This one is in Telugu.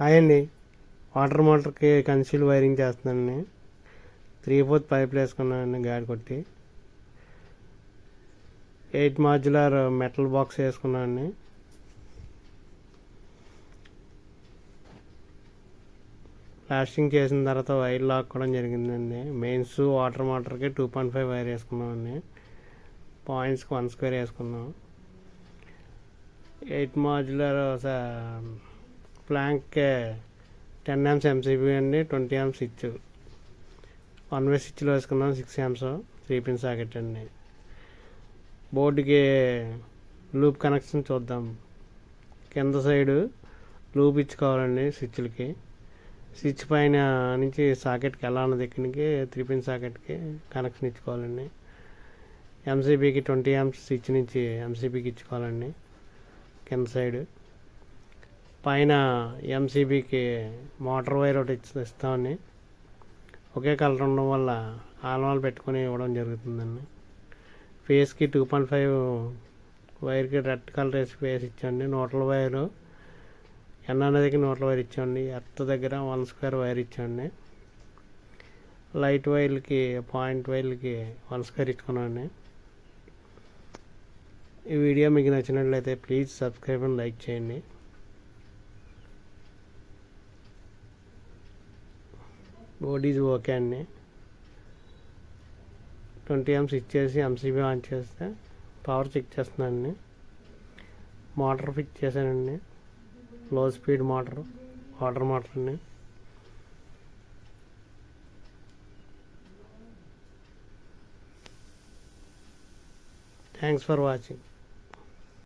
హాయ్ అండి. వాటర్ మోటార్కి కన్సీల్ వైరింగ్ చేస్తున్నానండి. 3/4 పైపులు వేసుకున్నానండి గాడి కొట్టి. 8 మాడ్యులర్ మెటల్ బాక్స్ వేసుకున్నానండి. ప్లాస్టింగ్ చేసిన తర్వాత వైర్ లాక్కోవడం జరిగిందండి. మెయిన్స్ వాటర్ మోటార్కి 2.5 వైర్ వేసుకున్నామండి. పాయింట్స్కి 1 స్క్వేర్ వేసుకున్నాం. 8 మాడ్యులర్ ఫ్లాంక్ 10 amps MCB అండి, 20 amps స్విచ్ 1 way స్విచ్లో వేసుకున్నాం. 6 amps 3 pin సాకెట్ అండి. బోర్డుకి లూప్ కనెక్షన్ చూద్దాం. కింద సైడు లూప్ ఇచ్చుకోవాలండి స్విచ్లకి. స్విచ్ పైన నుంచి సాకెట్కి ఎలా ఉన్న దగ్గరికి 3 pin సాకెట్కి కనెక్షన్ ఇచ్చుకోవాలండి. MCBకి 20 amps స్విచ్ నుంచి MCBకి ఇచ్చుకోవాలండి కింద సైడు. పైన MCBకి మోటార్ వైర్ ఒకటి ఇస్తామండి. ఒకే కలర్ ఉండడం వల్ల ఆల్వాల్ పెట్టుకొని ఇవ్వడం జరుగుతుందండి. ఫేస్కి 2.5 వైర్కి రెడ్ కలర్ వేసి ఫేస్ ఇచ్చండి. న్యూట్రల్ వైరు ఎన్ అనేదికి న్యూట్రల్ వైర్ ఇచ్చండి. ఎర్త్ దగ్గర 1 స్క్వేర్ వైర్ ఇచ్చండి. లైట్ వైర్లకి పాయింట్ వైర్లకి 1 స్క్వేర్ ఇచ్చుకున్నాండి. ఈ వీడియో మీకు నచ్చినట్లయితే ప్లీజ్ సబ్స్క్రైబ్ అండ్ లైక్ చేయండి. బోర్డ్ ఈజ్ ఓకే అండి. 20 amps ఇచ్చేసి MCB ఆన్ చేస్తే పవర్ చెక్ చేస్తున్నానండి. మోటార్ ఫిక్స్ చేశానండి. Low speed motor, water motor అండి. Thanks for watching.